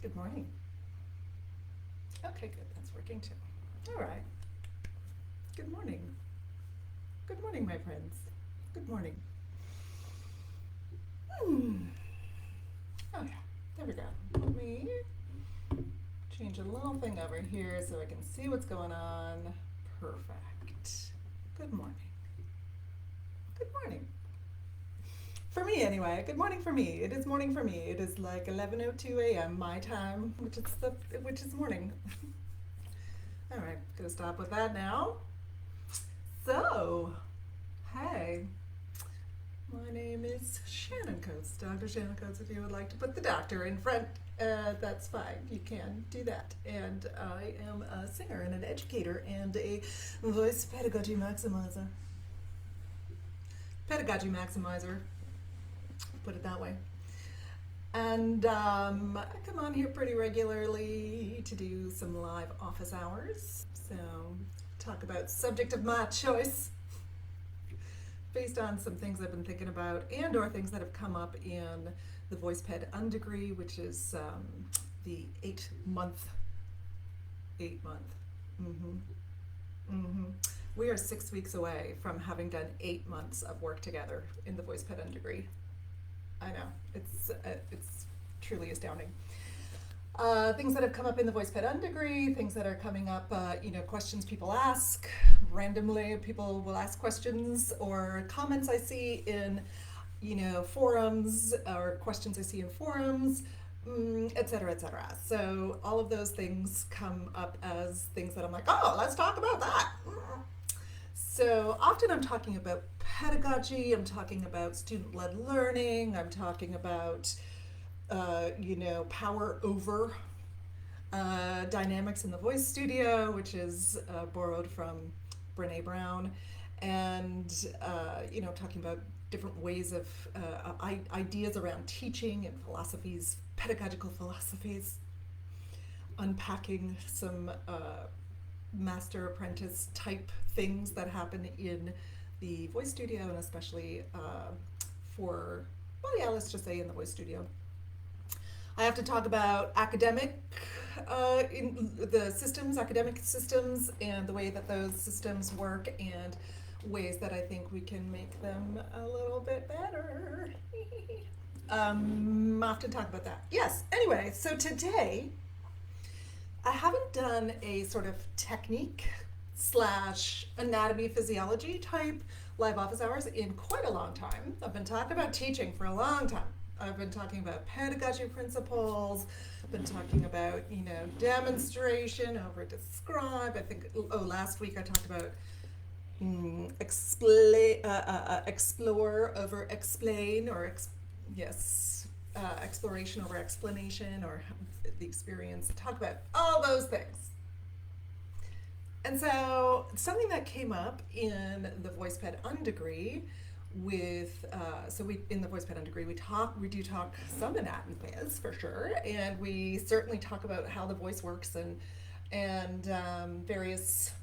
Good morning. Okay, good. That's working too. All right. Good morning. Good morning, my friends. Good morning. Hmm. Oh, yeah. There we go. Let me change a little thing over here so I can see what's going on. Perfect. Good morning. Good morning. For me, anyway. Good morning for me. It is morning for me. It is like 11:02 a.m. my time, which is morning. All right, gonna stop with that now. So, hey, my name is Shannon Coates, Dr. Shannon Coates. If you would like to put the doctor in front, that's fine. You can do that. And I am a singer and an educator and a voice pedagogy maximizer. Pedagogy maximizer, put it that way. And I come on here pretty regularly to do some live office hours. So, talk about subject of my choice based on some things I've been thinking about and or things that have come up in the voice ped undegree, which is the 8 month. Mm-hmm. Mm-hmm. We are 6 weeks away from having done 8 months of work together in the voice ped undegree. I know, it's truly astounding. Things that have come up in the voice ped undegree, things that are coming up, questions people ask randomly. People will ask questions or comments I see in, forums or questions I see in forums, et cetera, et cetera. So all of those things come up as things that I'm like, oh, let's talk about that. So often I'm talking about pedagogy, I'm talking about student-led learning, I'm talking about, power over dynamics in the voice studio, which is borrowed from Brene Brown, and talking about different ways of ideas around teaching and philosophies, pedagogical philosophies, unpacking some master apprentice type things that happen in the voice studio, and especially let's just say in the voice studio. I have to talk about in the systems, academic systems, and the way that those systems work, and ways that I think we can make them a little bit better. I often talk about that. Yes. Anyway, so today I haven't done a sort of technique slash anatomy physiology type live office hours in quite a long time. I've been talking about teaching for a long time. I've been talking about pedagogy principles. I've been talking about, demonstration over describe. I think, last week I talked about explore over explain, or exploration over explanation, or the experience. Talk about all those things. And so something that came up in the voice ped undegree with we in the voice ped undegree we do talk some anatomy phys for sure, and we certainly talk about how the voice works and various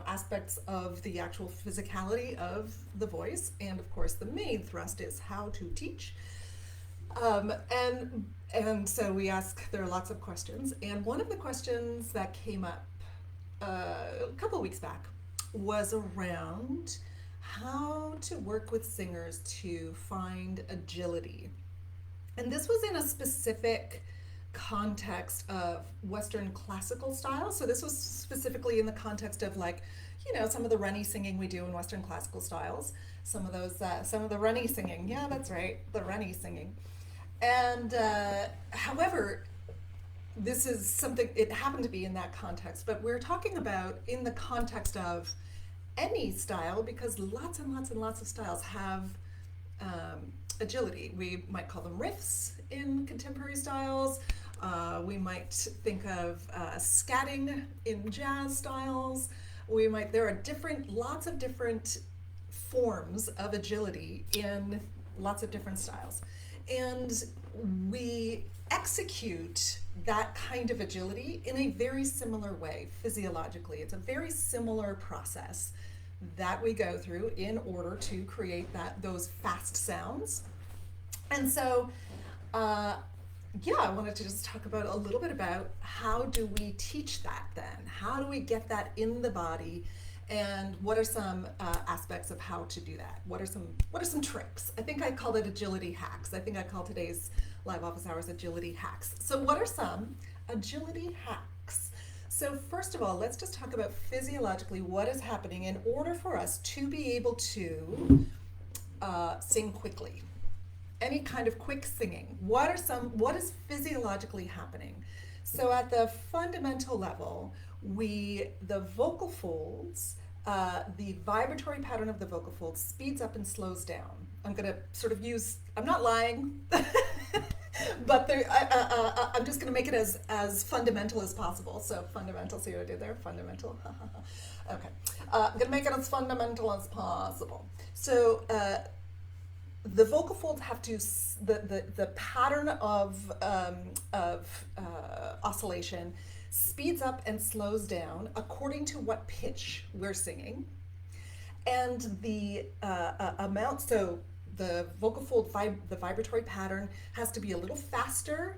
aspects of the actual physicality of the voice, and of course the main thrust is how to teach. And so there are lots of questions, and one of the questions that came up a couple weeks back was around how to work with singers to find agility. And this was in a specific context of Western classical style. So this was specifically in the context of some of the runny singing we do in Western classical styles. Some of the runny singing. Yeah, that's right, the runny singing. And however, this is something, it happened to be in that context, but we're talking about in the context of any style, because lots and lots and lots of styles have agility. We might call them riffs in contemporary styles. We might think of scatting in jazz styles. There are lots of different forms of agility in lots of different styles. And we execute that kind of agility in a very similar way physiologically. It's a very similar process that we go through in order to create those fast sounds. And so Yeah, I wanted to just talk about a little bit about how do we teach that then? How do we get that in the body? And what are some aspects of how to do that? What are some tricks? I think I called it agility hacks. I think I called today's live office hours agility hacks. So what are some agility hacks? So first of all, let's just talk about physiologically what is happening in order for us to be able to sing quickly. Any kind of quick singing. What is physiologically happening? So at the fundamental level, the vocal folds, the vibratory pattern of the vocal folds speeds up and slows down. I'm going to sort of I'm not lying, but I'm just going to make it as fundamental as possible. So fundamental, see what I did there? Fundamental. Okay. I'm going to make it as fundamental as possible. So the vocal folds have to the pattern of oscillation speeds up and slows down according to what pitch we're singing, and the amount. So the vocal fold the vibratory pattern has to be a little faster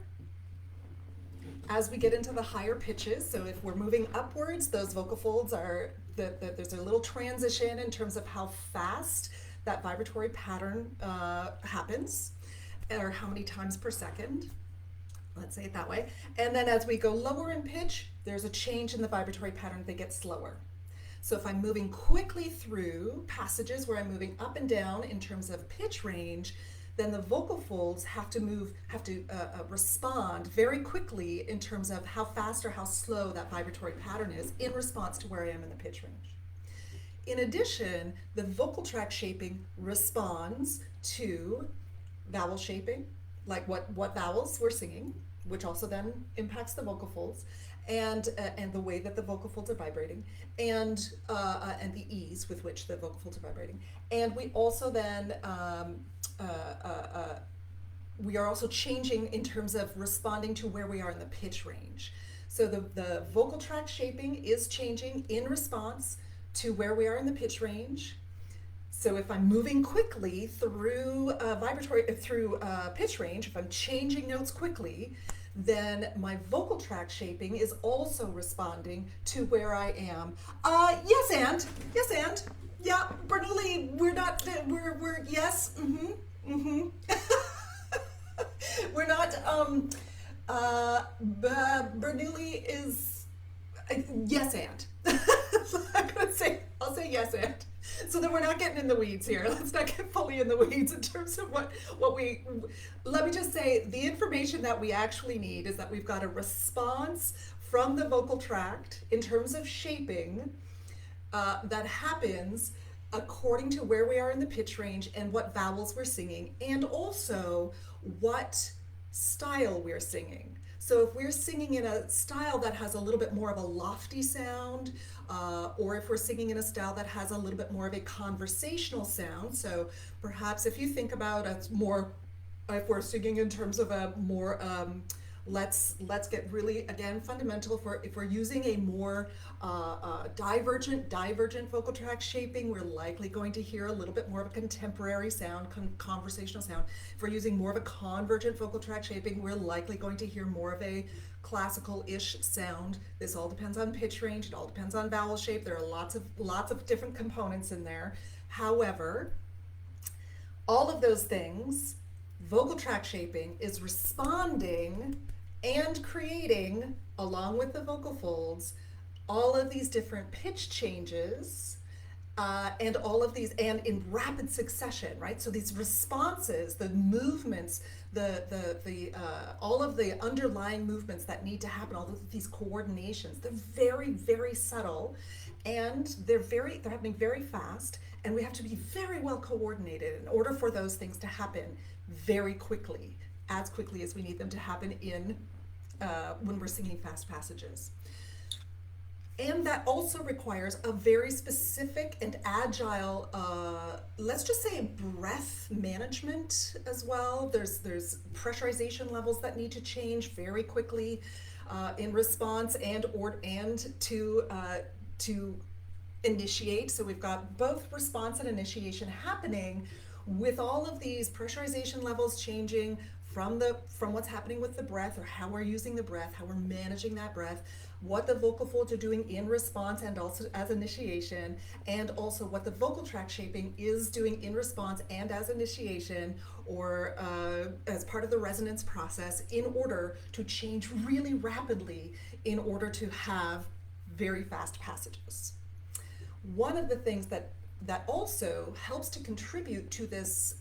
as we get into the higher pitches. So if we're moving upwards, those vocal folds are there's a little transition in terms of how fast that vibratory pattern happens, or how many times per second. Let's say it that way. And then as we go lower in pitch, there's a change in the vibratory pattern. They get slower. So if I'm moving quickly through passages where I'm moving up and down in terms of pitch range, then the vocal folds have to respond very quickly in terms of how fast or how slow that vibratory pattern is in response to where I am in the pitch range. In addition, the vocal tract shaping responds to vowel shaping, like what vowels we're singing, which also then impacts the vocal folds, and the way that the vocal folds are vibrating, and the ease with which the vocal folds are vibrating. And we also then we are also changing in terms of responding to where we are in the pitch range. So the vocal tract shaping is changing in response to where we are in the pitch range. So if I'm moving quickly through pitch range, if I'm changing notes quickly, then my vocal tract shaping is also responding to where I am. Yes, and yeah, Bernoulli, we're yes, we're not. Bernoulli is yes, and. I'll say yes, and. So that we're not getting in the weeds here. Let's not get fully in the weeds in terms of let me just say, the information that we actually need is that we've got a response from the vocal tract in terms of shaping that happens according to where we are in the pitch range and what vowels we're singing, and also what style we're singing. So if we're singing in a style that has a little bit more of a lofty sound, or if we're singing in a style that has a little bit more of a conversational sound, so perhaps if you think about if we're singing in terms of a more, let's get really, again, fundamental. If we're using a more divergent vocal tract shaping, we're likely going to hear a little bit more of a contemporary sound, conversational sound. If we're using more of a convergent vocal tract shaping, we're likely going to hear more of a classical-ish sound. This all depends on pitch range. It all depends on vowel shape. There are lots of different components in there. However, all of those things, vocal tract shaping is responding and creating, along with the vocal folds, all of these different pitch changes, and all of these, and in rapid succession, right? So these responses, the movements, all of the underlying movements that need to happen, all of these coordinations, they're very, very subtle, and they're happening very fast, and we have to be very well coordinated in order for those things to happen very quickly, as quickly as we need them to happen when we're singing fast passages. And that also requires a very specific and agile, let's just say, breath management as well. There's pressurization levels that need to change very quickly in response and to initiate. So we've got both response and initiation happening with all of these pressurization levels changing, from what's happening with the breath, or how we're using the breath, how we're managing that breath, what the vocal folds are doing in response and also as initiation, and also what the vocal tract shaping is doing in response and as initiation, or as part of the resonance process, in order to change really rapidly in order to have very fast passages. One of the things that also helps to contribute to this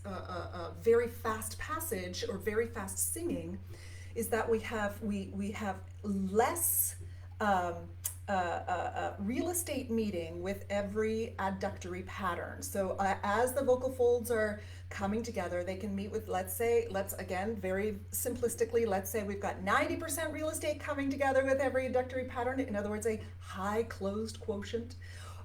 very fast passage or very fast singing is that we have less real estate meeting with every adductory pattern. So as the vocal folds are coming together, they can meet with, let's again, very simplistically, let's say we've got 90% real estate coming together with every adductory pattern, in other words, a high closed quotient.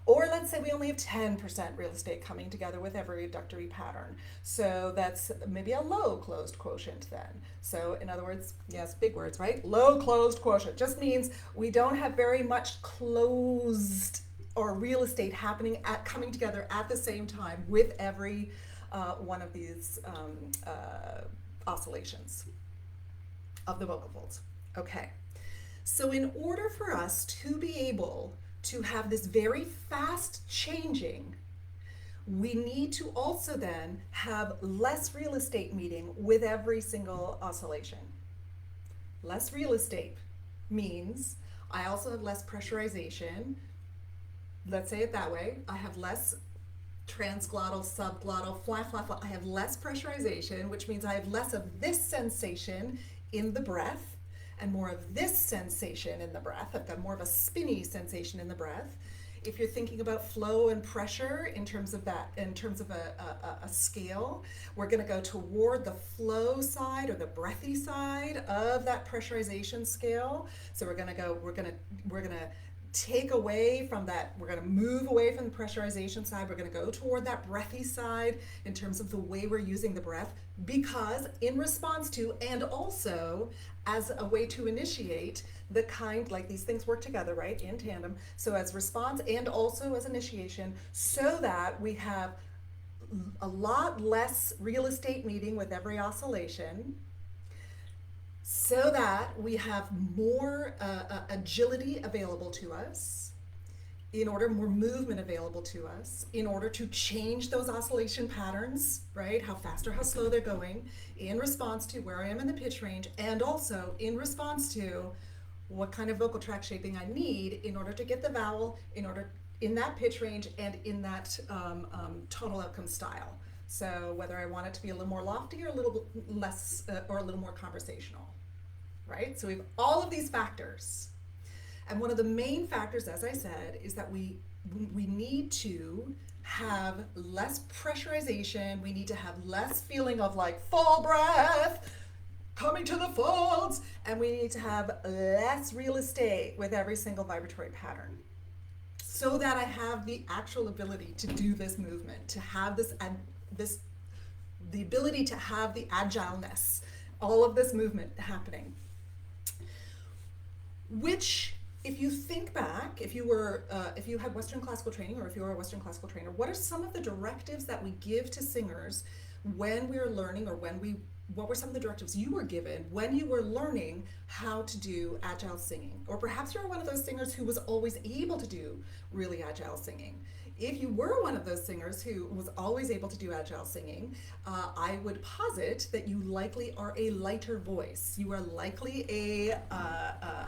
Or let's say we only have 10% real estate coming together with every adductory pattern. So that's maybe a low closed quotient then. So in other words, yes, big words, right? Low closed quotient just means we don't have very much closed or real estate coming together at the same time with every one of these oscillations of the vocal folds. Okay, so in order for us to be able to have this very fast changing, we need to also then have less real estate meeting with every single oscillation. Less real estate means I also have less pressurization. Let's say it that way. I have less transglottal, subglottal, fly. I have less pressurization, which means I have less of this sensation in the breath and more of this sensation in the breath. I've got more of a spinny sensation in the breath. If you're thinking about flow and pressure in terms of a scale, we're going to go toward the flow side or the breathy side of that pressurization scale. So we're going to take away from that, we're going to move away from the pressurization side, we're going to go toward that breathy side in terms of the way we're using the breath, because in response to and also as a way to initiate the kind, like these things work together, right, in tandem, so as response and also as initiation, so that we have a lot less real estate meeting with every oscillation, so that we have more agility available to us, more movement available to us, in order to change those oscillation patterns, right? How fast or how slow they're going, in response to where I am in the pitch range, and also in response to what kind of vocal tract shaping I need in order to get the vowel, in that pitch range and in that tonal outcome style. So whether I want it to be a little more lofty or a little less, or a little more conversational, right? So we have all of these factors. And one of the main factors, as I said, is that we need to have less pressurization. We need to have less feeling of like full breath, coming to the folds, and we need to have less real estate with every single vibratory pattern, so that I have the actual ability to do this movement, to have the ability to have the agileness, all of this movement happening. Which, if you think back, if you had Western classical training, or if you are a Western classical trainer, what are some of the directives that we give to singers when we are learning, or what were some of the directives you were given when you were learning how to do agile singing? Or perhaps you're one of those singers who was always able to do really agile singing. If you were one of those singers who was always able to do agile singing, I would posit that you likely are a lighter voice. You are likely a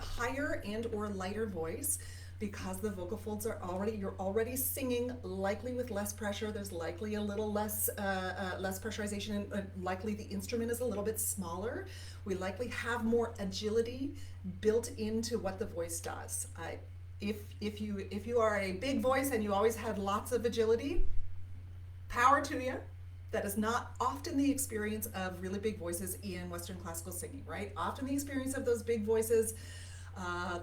higher and or lighter voice, because the vocal folds you're already singing likely with less pressure. There's likely a little less pressurization, and likely the instrument is a little bit smaller. We likely have more agility built into what the voice does. If you are a big voice and you always had lots of agility, power to you. That is not often the experience of really big voices in Western classical singing, right? Often the experience of those big voices,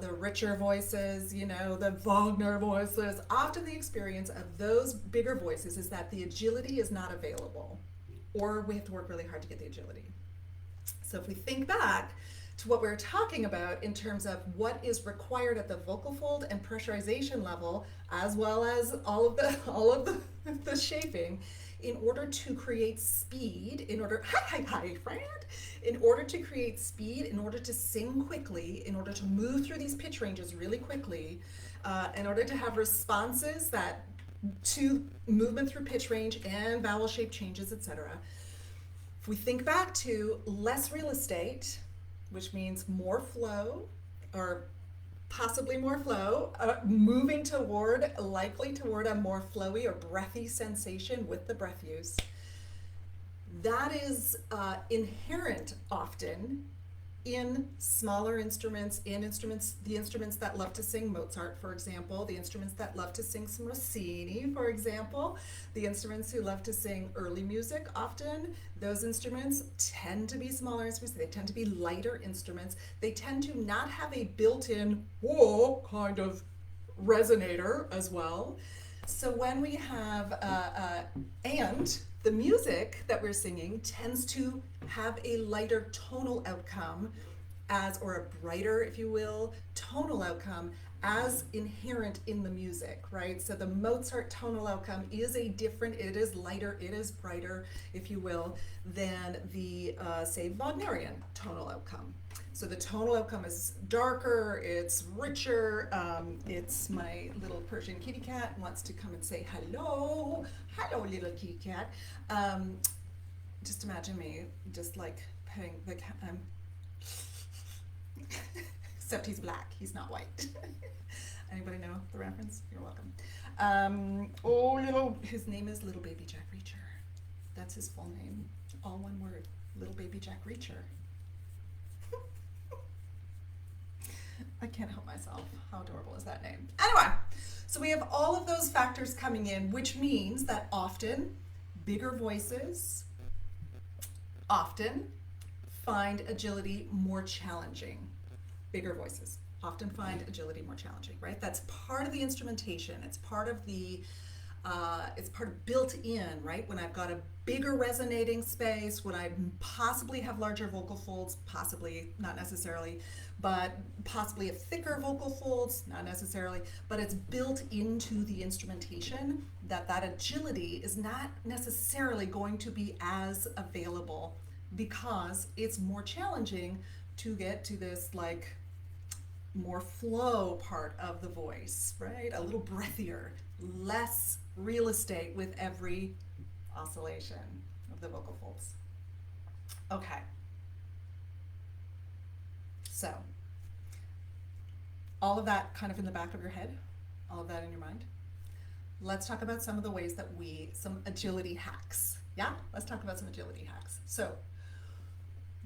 the richer voices, the Wagner voices, often the experience of those bigger voices is that the agility is not available, or we have to work really hard to get the agility. So if we think back to what we're talking about in terms of what is required at the vocal fold and pressurization level, as well as all of the shaping, in order to create speed, hi, friend, in order to create speed, in order to sing quickly, in order to move through these pitch ranges really quickly, in order to have responses that to movement through pitch range and vowel shape changes, etc. If we think back to less real estate, which means more flow, or possibly more flow, likely toward a more flowy or breathy sensation with the breath use. That is inherent often in smaller instruments, the instruments that love to sing Mozart, for example, the instruments that love to sing some Rossini, for example, the instruments who love to sing early music often, those instruments tend to be smaller instruments, they tend to be lighter instruments, they tend to not have a built-in, whoa, kind of resonator as well. So when we have, and the music that we're singing tends to have a lighter tonal outcome or a brighter, if you will, tonal outcome as inherent in the music, right? So the Mozart tonal outcome is it is lighter, it is brighter, if you will, than the, say, Wagnerian tonal outcome. So the tonal outcome is darker, it's richer. It's my little Persian kitty cat wants to come and say hello, hello little kitty cat. Just imagine me just like petting the cat, except he's black, he's not white. Anybody know the reference? You're welcome. His name is Little Baby Jack Reacher. That's his full name, all one word, Little Baby Jack Reacher. I can't help myself. How adorable is that name? Anyway, so we have all of those factors coming in, which means that often bigger voices often find agility more challenging. Bigger voices often find agility more challenging, right? That's part of the instrumentation. It's part of built in, right? When I've got a bigger resonating space, when I possibly have larger vocal folds, possibly, not necessarily, but possibly have thicker vocal folds, not necessarily, but it's built into the instrumentation that agility is not necessarily going to be as available because it's more challenging to get to this like more flow part of the voice, right? A little breathier, less real estate with every oscillation of the vocal folds. Okay. So, all of that kind of in the back of your head, all of that in your mind. Let's talk about some of the ways that some agility hacks. Yeah, let's talk about some agility hacks. So,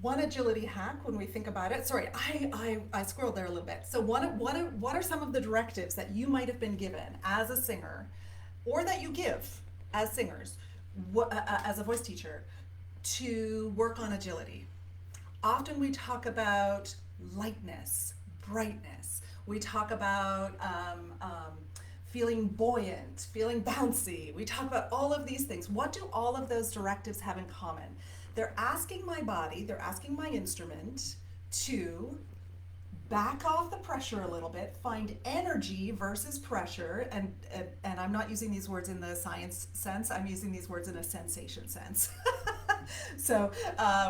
one agility hack when we think about it, sorry, I squirreled there a little bit. So what are some of the directives that you might have been given as a singer, or that you give as singers, as a voice teacher, to work on agility? Often we talk about lightness, brightness. We talk about feeling buoyant, feeling bouncy. We talk about all of these things. What do all of those directives have in common? They're asking my body, they're asking my instrument to back off the pressure a little bit, find energy versus pressure, and I'm not using these words in the science sense, I'm using these words in a sensation sense. So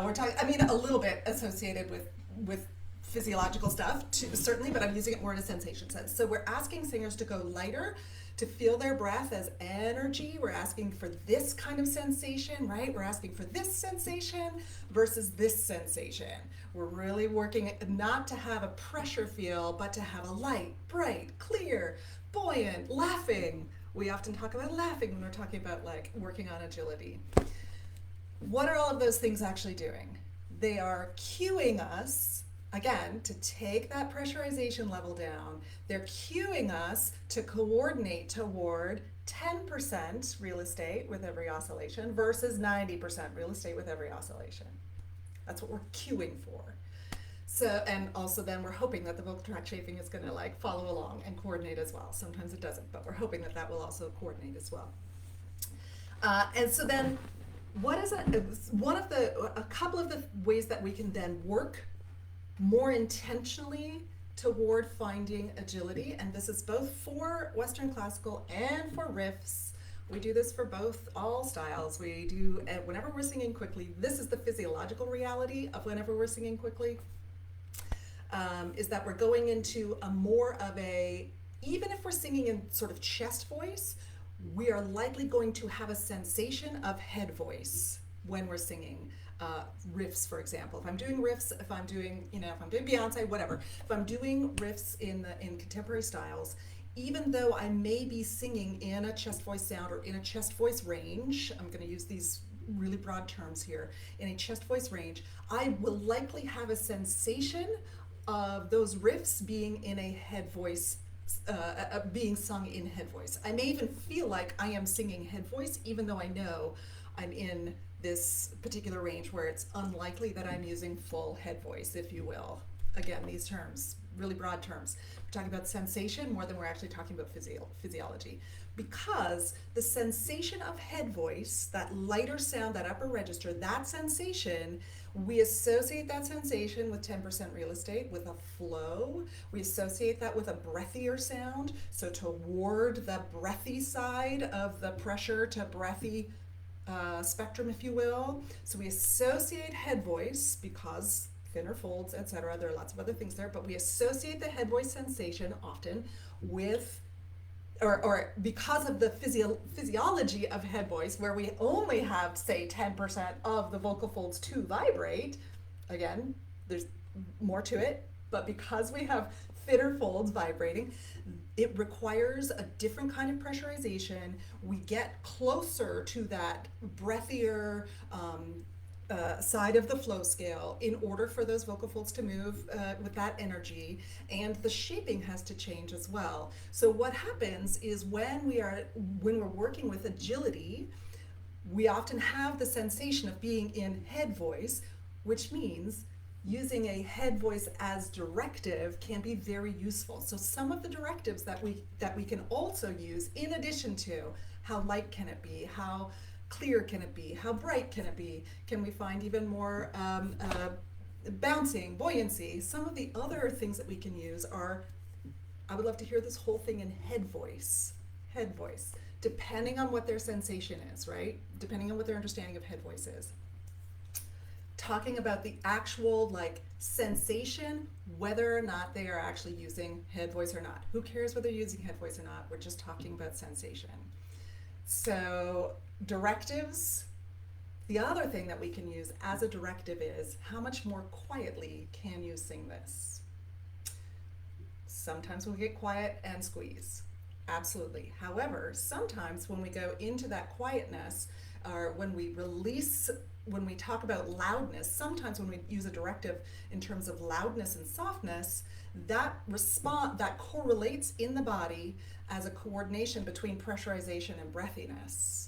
we're talking, I mean, a little bit associated with physiological stuff, too, certainly, but I'm using it more in a sensation sense. So we're asking singers to go lighter, to feel their breath as energy. We're asking for this kind of sensation, right? We're asking for this sensation versus this sensation. We're really working not to have a pressure feel, but to have a light, bright, clear, buoyant, laughing. We often talk about laughing when we're talking about like working on agility. What are all of those things actually doing? They are cueing us, again, to take that pressurization level down. They're cueing us to coordinate toward 10% real estate with every oscillation versus 90% real estate with every oscillation. That's what we're cueing for. So, and also then we're hoping that the vocal tract shaping is going to like follow along and coordinate as well. Sometimes it doesn't, but we're hoping that that will also coordinate as well. And so then what is a couple of the ways that we can then work more intentionally toward finding agility, and this is both for Western classical and for riffs, We do this for all styles. We do, whenever we're singing quickly, this is the physiological reality of whenever we're singing quickly, is that we're going into a more of a, even if we're singing in sort of chest voice, we are likely going to have a sensation of head voice when we're singing riffs, for example. If I'm doing riffs, if I'm doing, if I'm doing Beyonce, whatever, if I'm doing riffs in contemporary styles, even though I may be singing in a chest voice sound or in a chest voice range, I'm going to use these really broad terms here, in a chest voice range, I will likely have a sensation of those riffs being in a head voice, being sung in head voice. I may even feel like I am singing head voice, even though I know I'm in this particular range where it's unlikely that I'm using full head voice, if you will. Again, these terms, really broad terms. We're talking about sensation more than we're actually talking about physiology. Because the sensation of head voice, that lighter sound, that upper register, that sensation, we associate that sensation with 10% real estate, with a flow. We associate that with a breathier sound, so toward the breathy side of the pressure to breathy spectrum, if you will. So we associate head voice because thinner folds, etc. There are lots of other things there, but we associate the head voice sensation often with, or because of the physiology of head voice, where we only have, say, 10% of the vocal folds to vibrate. Again, there's more to it, but because we have thinner folds vibrating, it requires a different kind of pressurization. We get closer to that breathier side of the flow scale in order for those vocal folds to move with that energy, and the shaping has to change as well. So what happens is when we're working with agility, we often have the sensation of being in head voice, which means using a head voice as directive can be very useful. So some of the directives that we can also use, in addition to how light can it be, how clear can it be, how bright can it be, can we find even more bouncing, buoyancy. Some of the other things that we can use are, I would love to hear this whole thing in head voice, depending on what their sensation is, right? Depending on what their understanding of head voice is. Talking about the actual sensation, whether or not they are actually using head voice or not. Who cares whether you're using head voice or not? We're just talking about sensation. So directives, the other thing that we can use as a directive is how much more quietly can you sing this? Sometimes we get quiet and squeeze. Absolutely. However, sometimes when we go into that quietness, or when we talk about loudness, sometimes when we use a directive in terms of loudness and softness, that correlates in the body as a coordination between pressurization and breathiness.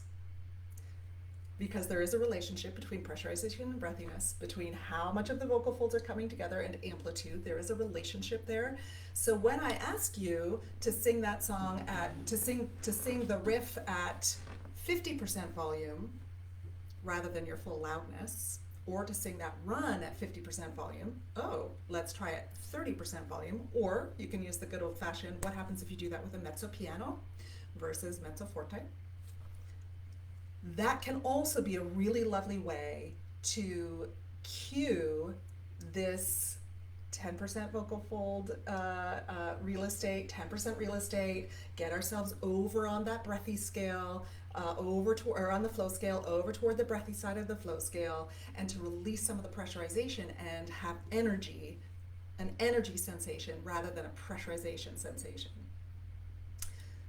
Because there is a relationship between pressurization and breathiness, between how much of the vocal folds are coming together and amplitude. There is a relationship there. So when I ask you to sing that song to sing the riff at 50% volume rather than your full loudness, or to sing that run at 50% volume, let's try it 30% volume. Or you can use the good old-fashioned, what happens if you do that with a mezzo piano versus mezzo forte. That can also be a really lovely way to cue this 10% vocal fold real estate, 10% real estate, get ourselves over on that breathy scale, or on the flow scale, over toward the breathy side of the flow scale, and to release some of the pressurization and have energy, an energy sensation rather than a pressurization sensation.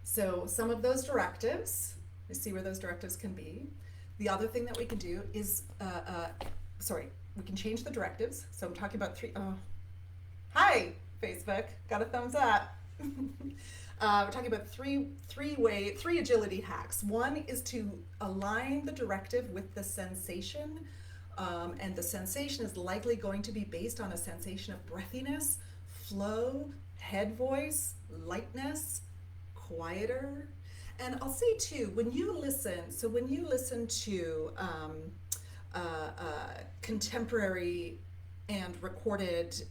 So some of those directives, we see where those directives can be. The other thing that we can do is, we can change the directives. So I'm talking about hi, Facebook, got a thumbs up. We're talking about three agility hacks. One is to align the directive with the sensation, and the sensation is likely going to be based on a sensation of breathiness, flow, head voice, lightness, quieter. And I'll say too, when you listen to contemporary and recorded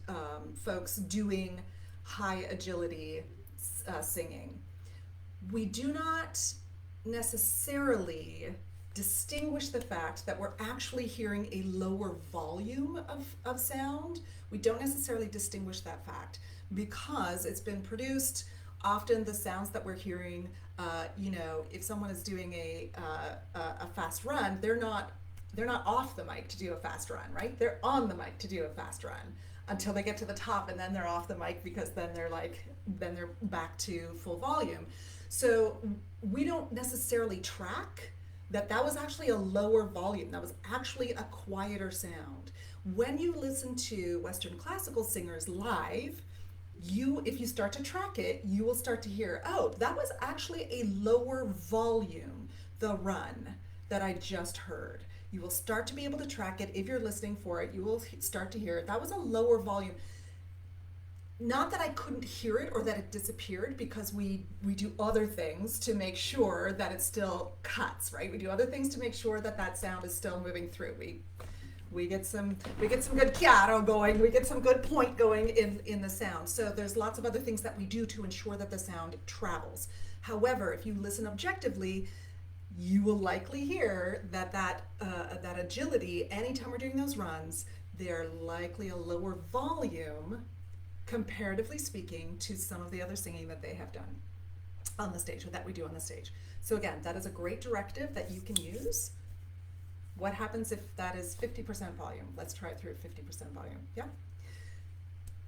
folks doing high agility singing, we do not necessarily distinguish the fact that we're actually hearing a lower volume of sound. We don't necessarily distinguish that fact because it's been produced. Often the sounds that we're hearing, if someone is doing a fast run, they're not off the mic to do a fast run, right? They're on the mic to do a fast run until they get to the top, and then they're off the mic because then they're back to full volume. So we don't necessarily track that was actually a lower volume. That was actually a quieter sound. When you listen to Western classical singers live, if you start to track it, you will start to hear, oh, that was actually a lower volume, the run that I just heard. You will start to be able to track it. If you're listening for it, you will start to hear it. That was a lower volume. Not that I couldn't hear it or that it disappeared, because we do other things to make sure that it still cuts, right? We do other things to make sure that sound is still moving through. We get some good chiaro going, we get some good point going in the sound. So there's lots of other things that we do to ensure that the sound travels. However, if you listen objectively, you will likely hear that agility, anytime we're doing those runs, they're likely a lower volume, comparatively speaking, to some of the other singing that they have done on the stage, or that we do on the stage. So again, that is a great directive that you can use. What happens if that is 50% volume? Let's try it through 50% volume. Yeah.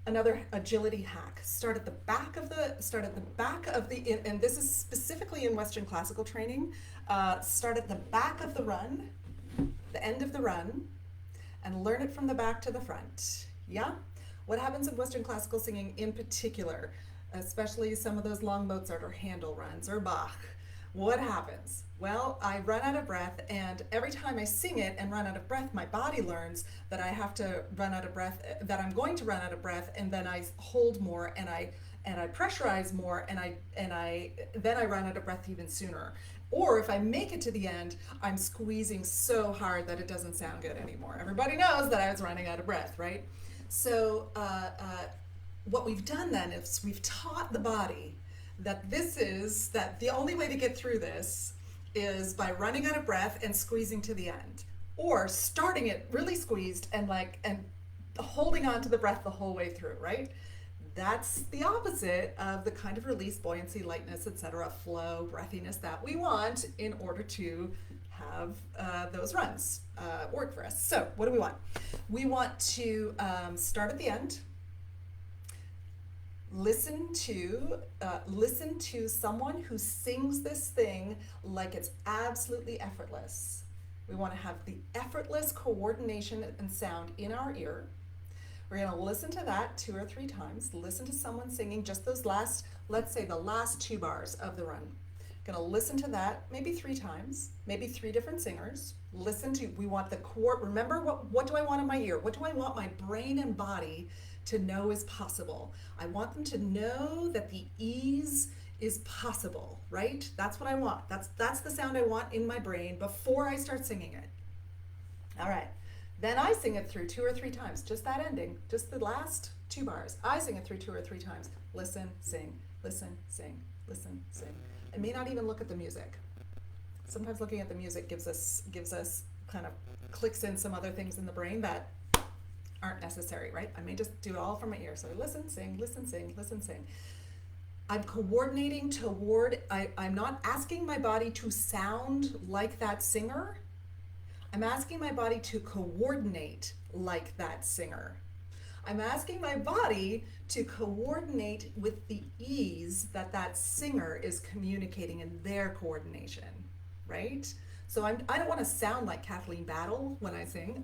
Another agility hack. Start at the back of the, and this is specifically in Western classical training. Start at the back of the run, the end of the run, and learn it from the back to the front. Yeah. What happens in Western classical singing in particular, especially some of those long Mozart or Handel runs or Bach? What happens? Well, I run out of breath, and every time I sing it and run out of breath, my body learns that I have to run out of breath, that I'm going to run out of breath, and then I hold more and I pressurize more, and then I run out of breath even sooner. Or if I make it to the end, I'm squeezing so hard that it doesn't sound good anymore. Everybody knows that I was running out of breath, right? So what we've done then is we've taught the body that the only way to get through this is by running out of breath and squeezing to the end, or starting it really squeezed and holding on to the breath the whole way through, right? That's the opposite of the kind of release, buoyancy, lightness, etc., flow, breathiness that we want in order to have those runs work for us. So what do we want? We want to start at the end. Listen to someone who sings this thing like it's absolutely effortless. We want to have the effortless coordination and sound in our ear. We're going to listen to that 2 or 3 times. Listen to someone singing just those last, let's say the last 2 bars of the run. Going to listen to that maybe 3 times, maybe 3 different singers. We want the core. Remember, what do I want in my ear? What do I want my brain and body to know is possible? I want them to know that the ease is possible, right? That's what I want. That's the sound I want in my brain before I start singing it. All right. Then I sing it through 2 or 3 times, just that ending, just the last 2 bars. I sing it through 2 or 3 times. Listen, sing, listen, sing, listen, sing. I may not even look at the music. Sometimes looking at the music gives us kind of clicks in some other things in the brain that aren't necessary, right? I may just do it all from my ear. So listen, sing, listen, sing, listen, sing. I'm coordinating toward, I'm not asking my body to sound like that singer. I'm asking my body to coordinate like that singer. I'm asking my body to coordinate with the ease that singer is communicating in their coordination, right? So I don't want to sound like Kathleen Battle when I sing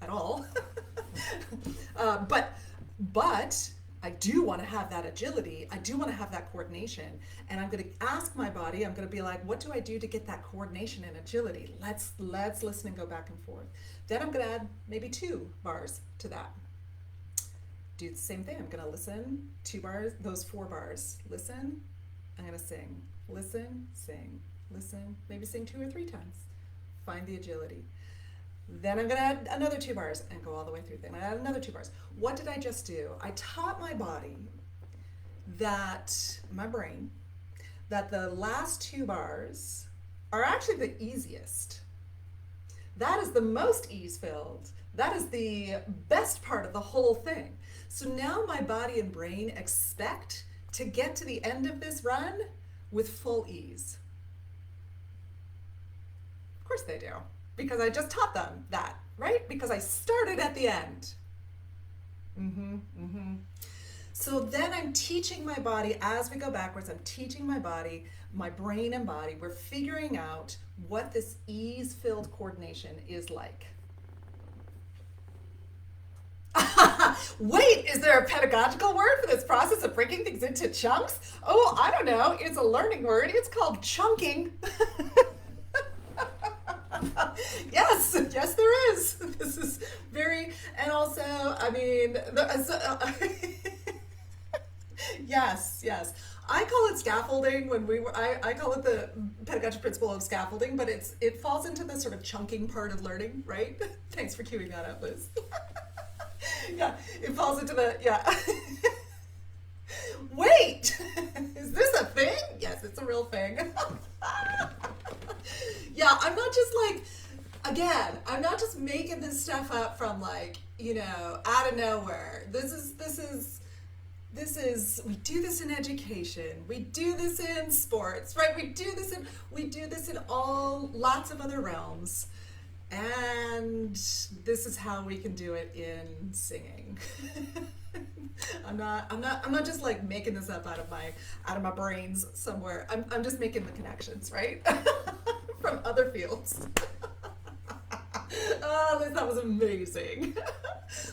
at all. But I do want to have that agility. I do want to have that coordination. And I'm going to ask my body, I'm going to be like, what do I do to get that coordination and agility? Let's listen and go back and forth. Then I'm going to add maybe 2 bars to that. Do the same thing. I'm going to listen, 2 bars, those 4 bars. Listen, I'm going to sing. Listen, sing, listen, maybe sing 2 or 3 times. Find the agility. Then I'm going to add another 2 bars and go all the way through. Then I add another 2 bars. What did I just do? I taught my body my brain, that the last two bars are actually the easiest. That is the most ease filled. That is the best part of the whole thing. So now my body and brain expect to get to the end of this run with full ease. Of course they do, because I just taught them that, right? Because I started at the end. Mm-hmm, mm-hmm. So then I'm teaching my body, as we go backwards, I'm teaching my body, my brain and body, we're figuring out what this ease-filled coordination is like. Wait, is there a pedagogical word for this process of breaking things into chunks? Oh, I don't know. It's a learning word. It's called chunking. Yes, there is. This is very, and also, I mean, yes. I call it scaffolding when we were, I call it the pedagogical principle of scaffolding, but it falls into the sort of chunking part of learning, right? Thanks for queuing that up, Liz. Yeah, it falls into the, yeah. Wait, is this a thing? Yes, it's a real thing. Yeah, I'm not just like, again, I'm not just making this stuff up from like, out of nowhere. This is, we do this in education. We do this in sports, right? We do this in lots of other realms. And this is how we can do it in singing. I'm not just like making this up out of my brains somewhere. I'm just making the connections, right? From other fields. Oh, Liz, that was amazing.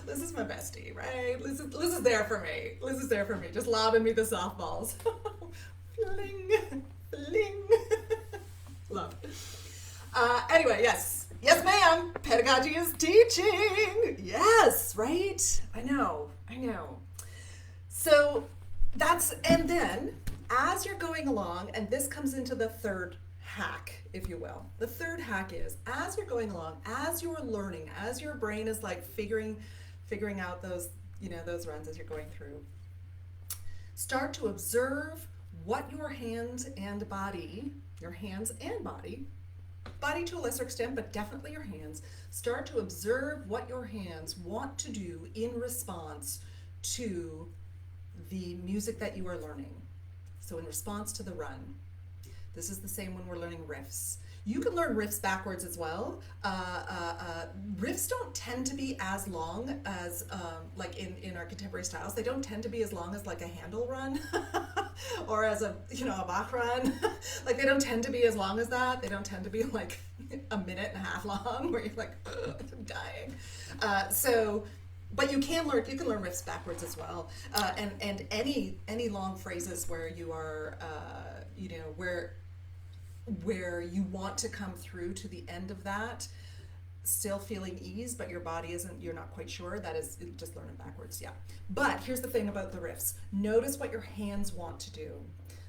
Liz is my bestie, right? Liz is there for me. Liz is there for me, just lobbing me the softballs. Fling, fling. Love. Anyway, yes, ma'am. Pedagogy is teaching. Yes, right? I know. So and then as you're going along, and this comes into the third hack, if you will. The third hack is, as you're going along, as you're learning, as your brain is like figuring out those, those runs as you're going through, start to observe what your hands and body to a lesser extent, but definitely your hands, start to observe what your hands want to do in response to the music that you are learning. So in response to the run. This is the same when we're learning riffs. You can learn riffs backwards as well. Riffs don't tend to be as long as, like in our contemporary styles, they don't tend to be as long as like a Handel run or as a Bach run. Like they don't tend to be as long as that. They don't tend to be like a minute and a half long where you're like, I'm dying. But you can learn riffs backwards as well. And any long phrases where you are, where you want to come through to the end of that, still feeling ease, but your body you're not quite sure, that is just learn it backwards, yeah. But here's the thing about the riffs. Notice what your hands want to do.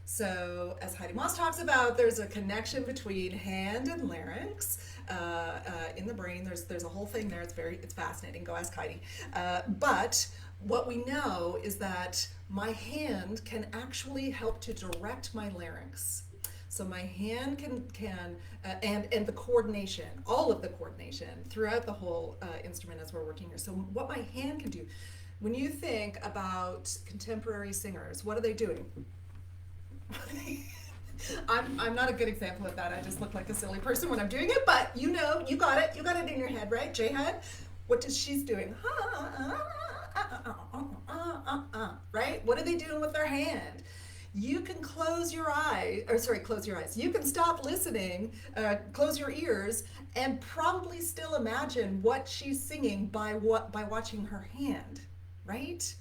So as Heidi Moss talks about, there's a connection between hand and larynx in the brain. There's a whole thing there. It's fascinating. Go ask Heidi. But what we know is that my hand can actually help to direct my larynx. So my hand can and the coordination, all of the coordination throughout the whole instrument as we're working here. So what my hand can do, when you think about contemporary singers, what are they doing? I'm not a good example of that. I just look like a silly person when I'm doing it, but you got it. You got it in your head, right? J-Head, what is she's doing? Right? What are they doing with their hand? You can close your eyes. You can stop listening, close your ears, and probably still imagine what she's singing by watching her hand, right?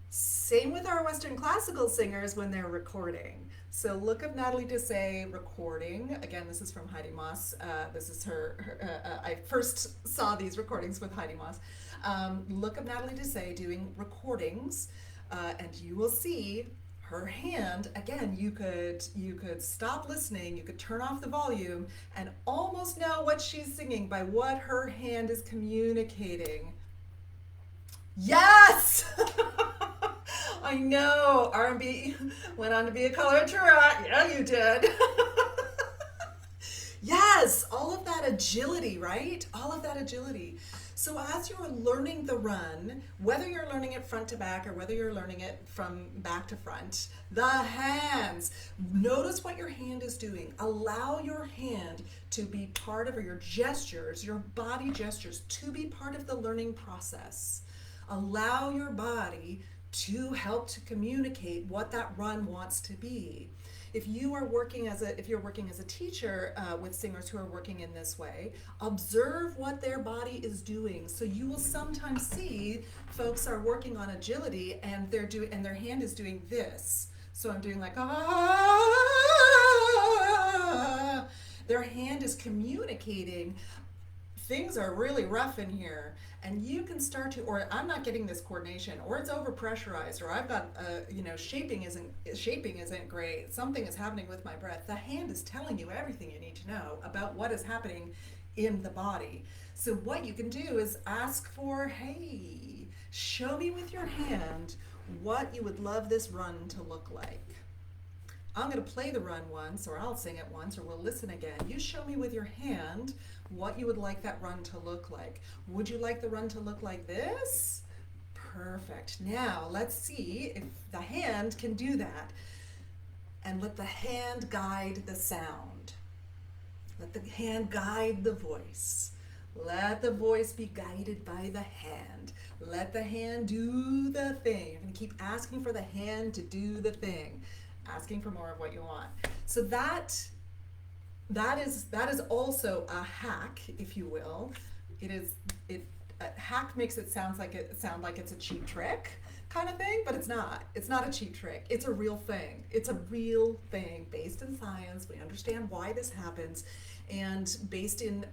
Same with our Western classical singers when they're recording. So look up Natalie Dessay recording. Again, this is from Heidi Moss. This is I first saw these recordings with Heidi Moss. Look up Natalie Dessay doing recordings, and you will see her hand. Again, you could stop listening, you could turn off the volume, and almost know what she's singing by what her hand is communicating. Yes! I know. R&B went on to be a color track. Yeah, you did. Yes, all of that agility, right? All of that agility. So as you're learning the run, whether you're learning it front to back or whether you're learning it from back to front, the hands, notice what your hand is doing. Allow your hand to be part of, or your gestures, your body gestures, to be part of the learning process. Allow your body to help to communicate what that run wants to be. If you're working as a teacher with singers who are working in this way, observe what their body is doing. So you will sometimes see folks are working on agility and their hand is doing this. So I'm doing like ah. Their hand is communicating things are really rough in here, and you can start to, or I'm not getting this coordination, or it's over pressurized, or I've got shaping isn't great, something is happening with my breath. The hand is telling you everything you need to know about what is happening in the body. So what you can do is ask for, hey, show me with your hand what you would love this run to look like. I'm going to play the run once, or I'll sing it once, or we'll listen again. You show me with your hand what you would like that run to look like. Would you like the run to look like this? Perfect. Now, let's see if the hand can do that. And let the hand guide the sound. Let the hand guide the voice. Let the voice be guided by the hand. Let the hand do the thing. You're going to keep asking for the hand to do the thing. Asking for more of what you want. So that is also a hack, if you will. Hack makes it sound like it's a cheap trick kind of thing, but it's not. It's not a cheap trick. It's a real thing. It's a real thing based in science. We understand why this happens, and based in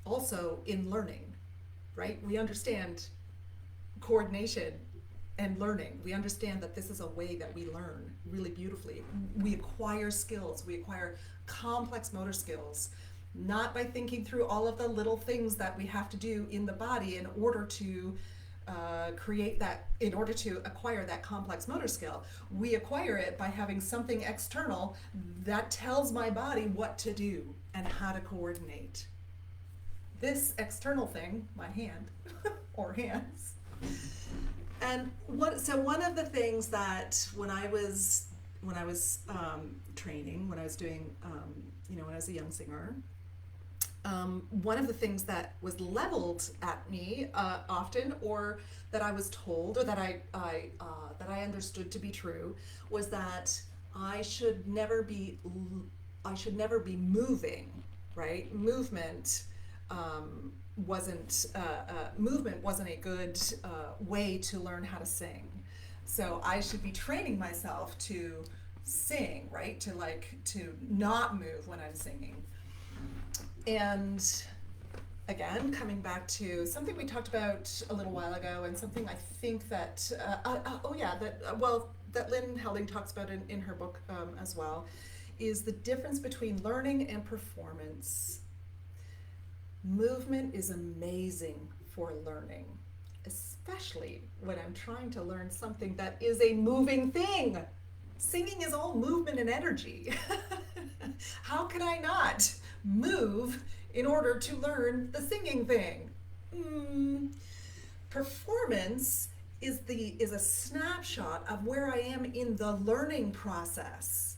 also in learning, right? We understand coordination and learning. We understand that this is a way that we learn really beautifully. We acquire skills. We acquire complex motor skills, not by thinking through all of the little things that we have to do in the body in order to acquire that complex motor skill. We acquire it by having something external that tells my body what to do and how to coordinate. This external thing, my hand or hands. And one of the things that when I was training, when I was doing, when I was a young singer, one of the things that was leveled at me often, or that I was told, or that I understood to be true, was that I should never be moving, right? Movement wasn't a good way to learn how to sing. So I should be training myself to sing, right? To not move when I'm singing. And again, coming back to something we talked about a little while ago, and something I think that that Lynn Helding talks about in her book as well, is the difference between learning and performance. Movement is amazing for learning, especially when I'm trying to learn something that is a moving thing. Singing is all movement and energy. How can I not move in order to learn the singing thing? Performance is a snapshot of where I am in the learning process.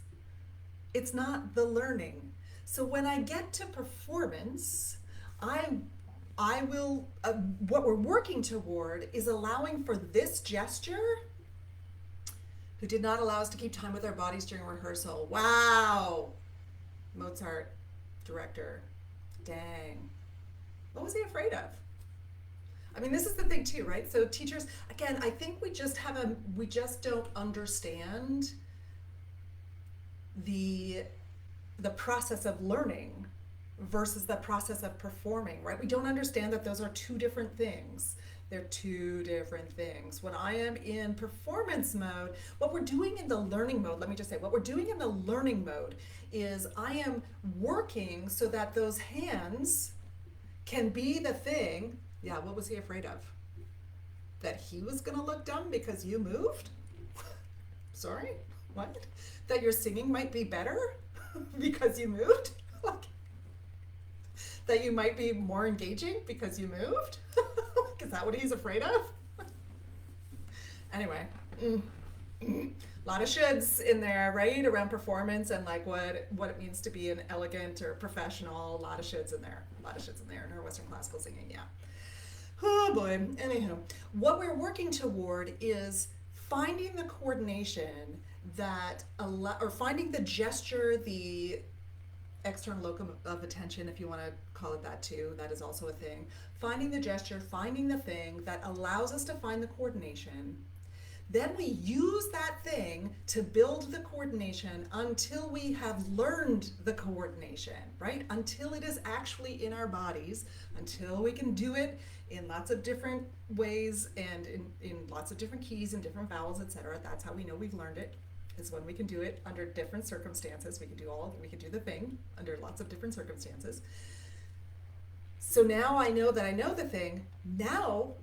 It's not the learning. So when I get to performance, I will, what we're working toward is allowing for this gesture, who did not allow us to keep time with our bodies during rehearsal. Wow. Mozart, director. Dang. What was he afraid of? I mean, this is the thing too, right? So teachers, again, I think we just don't understand the process of learning versus the process of performing, right? We don't understand that those are two different things. They're two different things. When I am in performance mode, what we're doing in the learning mode, let me just say, what we're doing in the learning mode is I am working so that those hands can be the thing. Yeah, what was he afraid of? that he was going to look dumb because you moved? Sorry? What? That your singing might be better because you moved? Like, that you might be more engaging because you moved? Is that what he's afraid of? Anyway, a lot of shoulds in there, right? Around performance and like what it means to be an elegant or professional. A lot of shoulds in there. A lot of shoulds in there in her Western classical singing, yeah. Oh boy. Anywho, what we're working toward is finding the coordination that or finding the gesture, the external locus of attention, if you want to call it that too, that is also a thing. Finding the gesture, finding the thing that allows us to find the coordination. Then we use that thing to build the coordination until we have learned the coordination, right? Until it is actually in our bodies, until we can do it in lots of different ways and in lots of different keys and different vowels, etc. That's how we know we've learned it, is when we can do it under different circumstances. We can do the thing under lots of different circumstances. So now I know that I know the thing. Now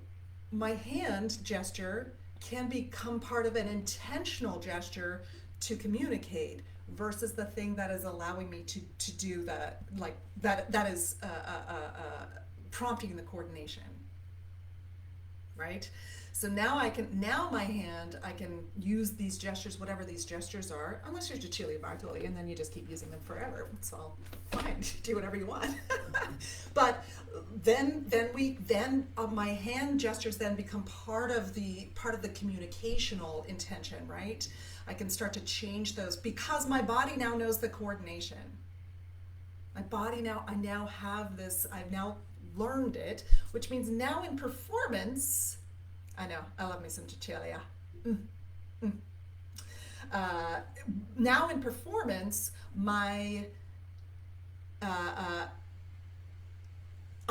my hand gesture can become part of an intentional gesture to communicate versus the thing that is allowing me to do that, like that is prompting the coordination, right? So now my hand, I can use these gestures, whatever these gestures are, unless you're Cecilia Bartoli, and then you just keep using them forever. It's all fine, do whatever you want. But then my hand gestures then become part of the communicational intention, right? I can start to change those because my body now knows the coordination. I now have this, I've now learned it, which means now in performance, I know, I love me some Cecilia. Now in performance, I'm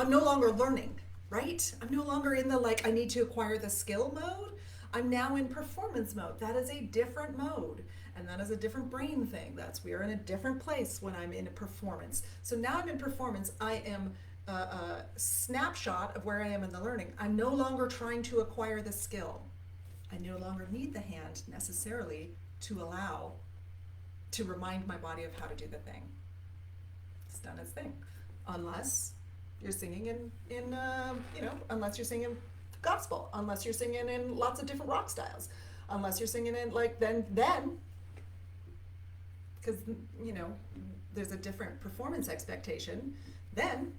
no longer learning, right? I'm no longer in the I need to acquire the skill mode. I'm now in performance mode. That is a different mode, and that is a different brain thing. We are in a different place when I'm in a performance. So now I'm in performance. I am a snapshot of where I am in the learning. I'm no longer trying to acquire the skill. I no longer need the hand necessarily to remind my body of how to do the thing. It's done its thing, unless you're singing unless you're singing gospel, unless you're singing in lots of different rock styles, unless you're singing in then because there's a different performance expectation. Then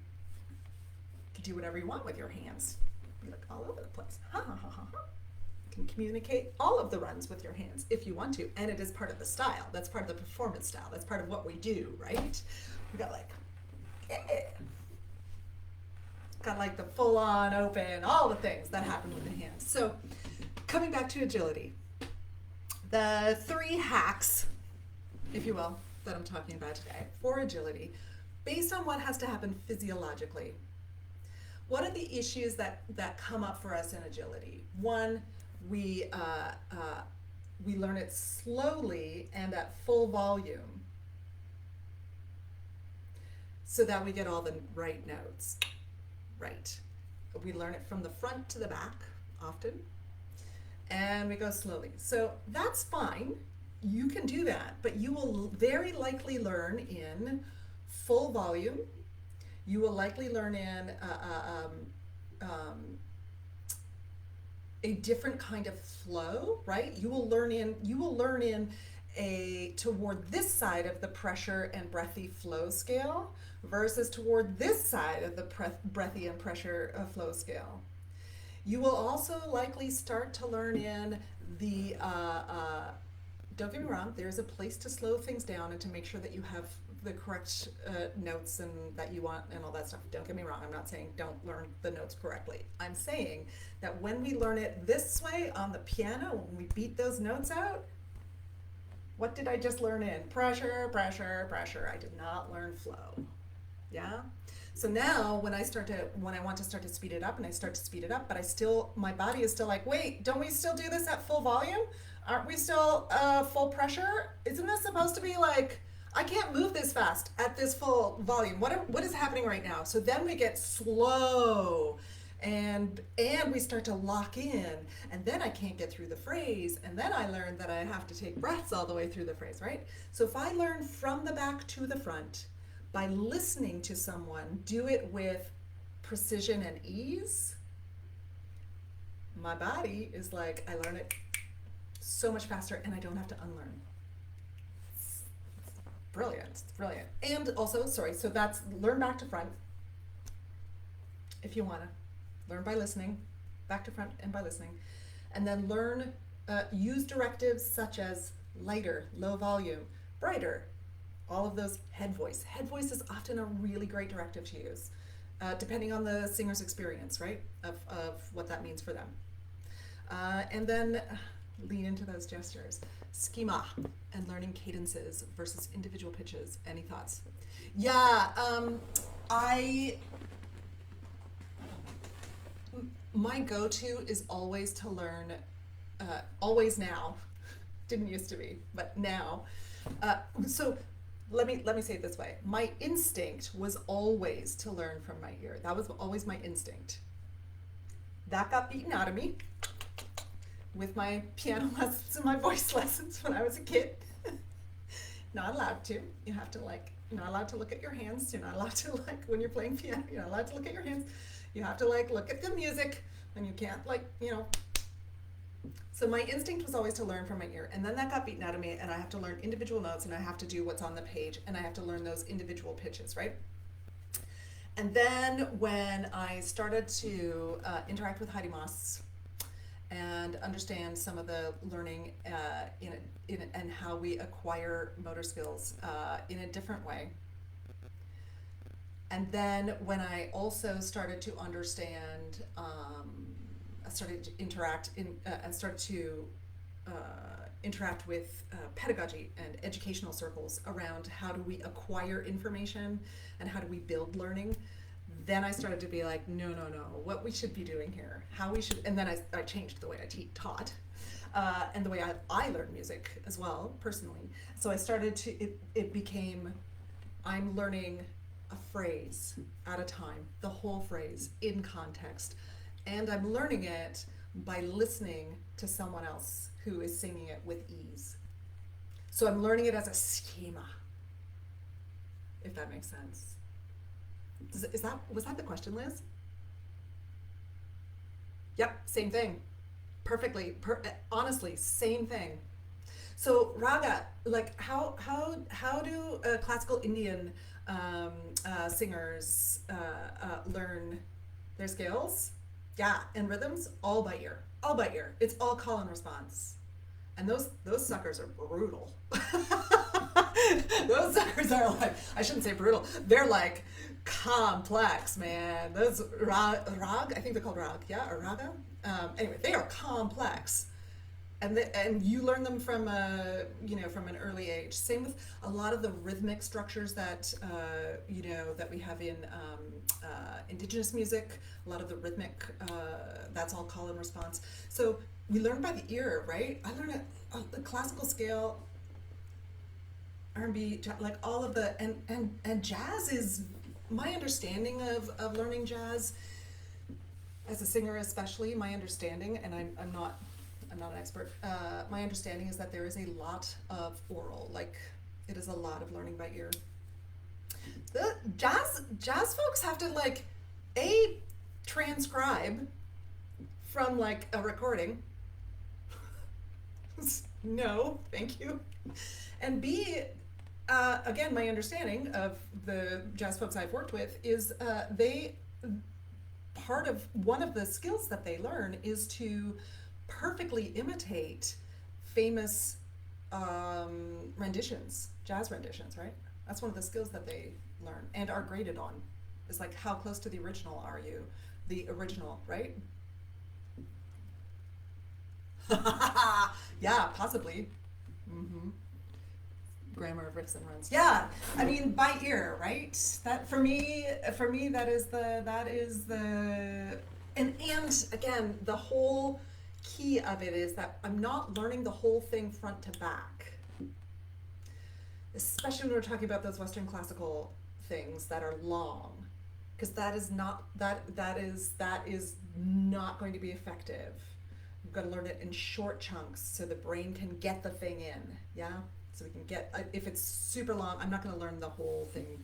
you can do whatever you want with your hands. Be all over the place. Ha ha ha ha ha. You can communicate all of the runs with your hands if you want to, and it is part of the style. That's part of the performance style. That's part of what we do, right? We got got the full-on open, all the things that happen with the hands. So coming back to agility, the 3 hacks, if you will, that I'm talking about today for agility, based on what has to happen physiologically. What are the issues that come up for us in agility? One, we learn it slowly and at full volume so that we get all the right notes. Right. We learn it from the front to the back often, and we go slowly. So that's fine. You can do that, but you will very likely learn in full volume. You will likely learn in a different kind of flow, right? You will learn in a toward this side of the pressure and breathy flow scale versus toward this side of the breathy and pressure flow scale. You will also likely start to learn in the don't get me wrong, there's a place to slow things down and to make sure that you have the correct notes and that you want and all that stuff. Don't get me wrong, I'm not saying don't learn the notes correctly. I'm saying that when we learn it this way on the piano, when we beat those notes out, what did I just learn in? Pressure, pressure, pressure. I did not learn flow. Yeah? So now when I want to start to speed it up, and I start to speed it up, but my body is still like, wait, don't we still do this at full volume? Aren't we still full pressure? Isn't this supposed to be I can't move this fast at this full volume. What is happening right now? So then we get slow, And we start to lock in, and then I can't get through the phrase, and then I learn that I have to take breaths all the way through the phrase, right? So if I learn from the back to the front by listening to someone do it with precision and ease, my body is like, I learn it so much faster and I don't have to unlearn. It's brilliant. It's brilliant. And also, sorry, so that's learn back to front if you want to. Learn by listening, back to front and by listening. And then learn, use directives such as lighter, low volume, brighter, all of those head voice. Head voice is often a really great directive to use, depending on the singer's experience, right, of what that means for them. And then lean into those gestures. Schema and learning cadences versus individual pitches. Any thoughts? Yeah, my go-to is always to learn, always now, didn't used to be, but now. So let me say it this way. My instinct was always to learn from my ear. That was always my instinct. That got beaten out of me with my piano lessons and my voice lessons when I was a kid. Not allowed to. You have to you're not allowed to look at your hands. You're not allowed to when you're playing piano, you're not allowed to look at your hands. You have to look at the music, and you can't So my instinct was always to learn from my ear, and then that got beaten out of me, and I have to learn individual notes, and I have to do what's on the page, and I have to learn those individual pitches, right? And then when I started to interact with Heidi Moss and understand some of the learning and how we acquire motor skills in a different way. And then when I also started to understand, I started to interact with pedagogy and educational circles around how do we acquire information and how do we build learning. Then I started to be like, no, what we should be doing here, how we should, and then I changed the way I taught and the way I learn music as well, personally. So I started to, it became, I'm learning a phrase at a time, the whole phrase in context. And I'm learning it by listening to someone else who is singing it with ease. So I'm learning it as a schema, if that makes sense. Was that the question, Liz? Yep, same thing. Perfectly, honestly, same thing. So raga, how do classical Indian singers learn their scales? Yeah, and rhythms, all by ear. It's all call and response. And those suckers are brutal. Those suckers are I shouldn't say brutal, they're complex, man. Those rag, I think they're called rag, yeah, or raga. Anyway, they are complex. And you learn them from from an early age. Same with a lot of the rhythmic structures that that we have in indigenous music. A lot of the rhythmic that's all call and response. So we learn by the ear, right? I learn the classical scale, R&B, all of the and jazz is my understanding of learning jazz as a singer, especially my understanding, and I'm not an expert. My understanding is that there is a lot of oral, it is a lot of learning by ear. The jazz folks have to transcribe from a recording. No, thank you. And B, again, my understanding of the jazz folks I've worked with is one of the skills that they learn is to perfectly imitate famous renditions, jazz renditions, right? That's one of the skills that they learn and are graded on. Is how close to the original are you? The original, right? Yeah, possibly. Mm-hmm. Grammar of riffs and runs. Yeah, I mean by ear, right? That for me that is the and again the whole key of it is that I'm not learning the whole thing front to back. Especially when we're talking about those Western classical things that are long. because that is not going to be effective. We've got to learn it in short chunks so the brain can get the thing in. Yeah, so we can get. If it's super long, I'm not going to learn the whole thing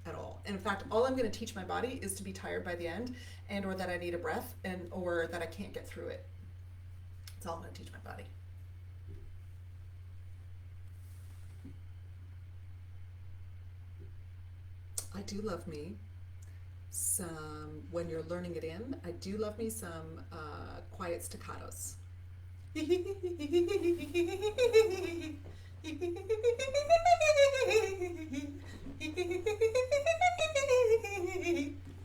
at all. And in fact, all I'm going to teach my body is to be tired by the end, and or that I need a breath, and or that I can't get through it. That's all I'm going to teach my body. I do love me some, when you're learning it in, I do love me some quiet staccatos.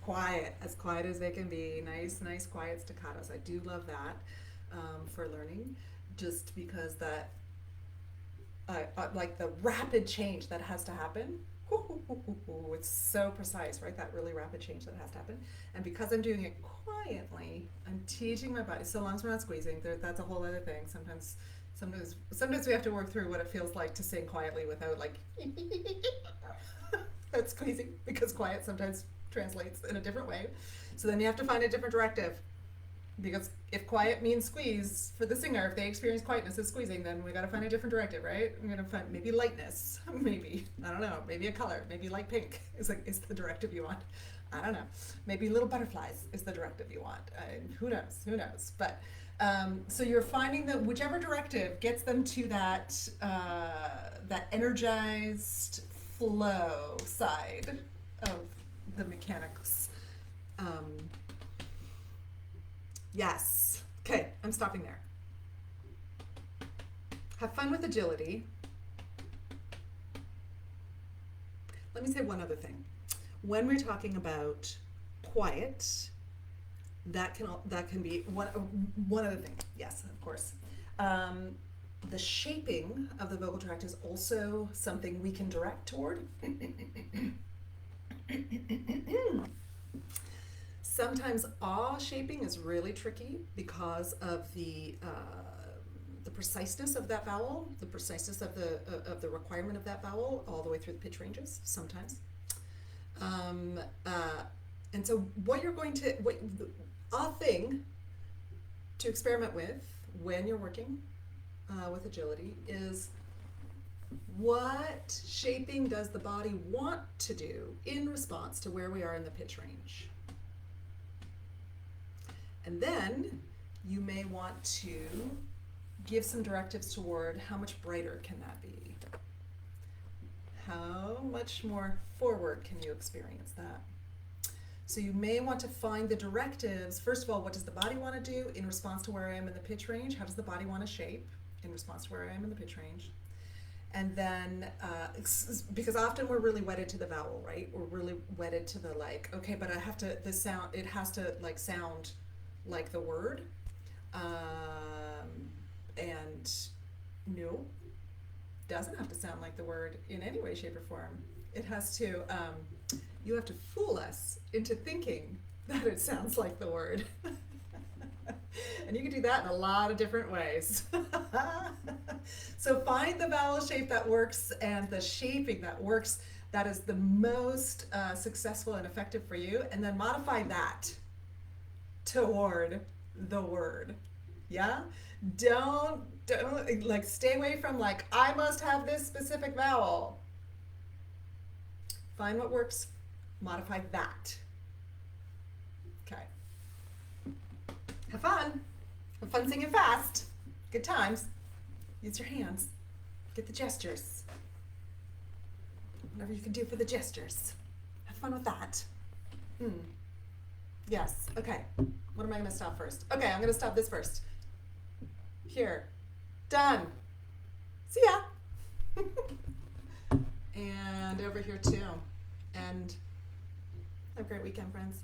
Quiet, as quiet as they can be. Nice, quiet staccatos. I do love that for learning, just because that, like the rapid change that has to happen. It's so precise, right? That really rapid change that has to happen. And because I'm doing it quietly, I'm teaching my body, so long as we're not squeezing, that's a whole other thing. Sometimes we have to work through what it feels like to sing quietly without like that squeezing, because quiet sometimes translates in a different way. So then you have to find a different directive. Because if quiet means squeeze for the singer, if they experience quietness as squeezing, then we got to find a different directive, right? We're going to find maybe lightness, maybe, I don't know, maybe a color, maybe light pink is the directive you want. I don't know. Maybe little butterflies is the directive you want. Who knows? But so you're finding that whichever directive gets them to that that energized flow side of the mechanics. Yes. Okay, I'm stopping there. Have fun with agility. Let me say one other thing. When we're talking about quiet, that can be one other thing. Yes, of course. The shaping of the vocal tract is also something we can direct toward. Sometimes shaping is really tricky because of the preciseness of that vowel, the preciseness of the requirement of that vowel, all the way through the pitch ranges. Sometimes, and so a thing to experiment with when you're working with agility is, what shaping does the body want to do in response to where we are in the pitch range? And then you may want to give some directives toward how much brighter can that be? How much more forward can you experience that? So you may want to find the directives. First of all, what does the body want to do in response to where I am in the pitch range? How does the body want to shape in response to where I am in the pitch range? And then, because often we're really wedded to the vowel, right? We're really wedded to the okay, but it has to sound like the word, and no, doesn't have to sound like the word in any way, shape, or form. It has to, you have to fool us into thinking that it sounds like the word. And you can do that in a lot of different ways. So find the vowel shape that works and the shaping that works, that is the most successful and effective for you, and then modify that toward the word. Yeah? Don't stay away from I must have this specific vowel. Find what works, modify that. Okay. Have fun. Have fun singing fast. Good times. Use your hands. Get the gestures. Whatever you can do for the gestures. Have fun with that. Yes, okay. What am I going to stop first? Okay, I'm going to stop this first. Here. Done. See ya. And over here too. And have a great weekend, friends.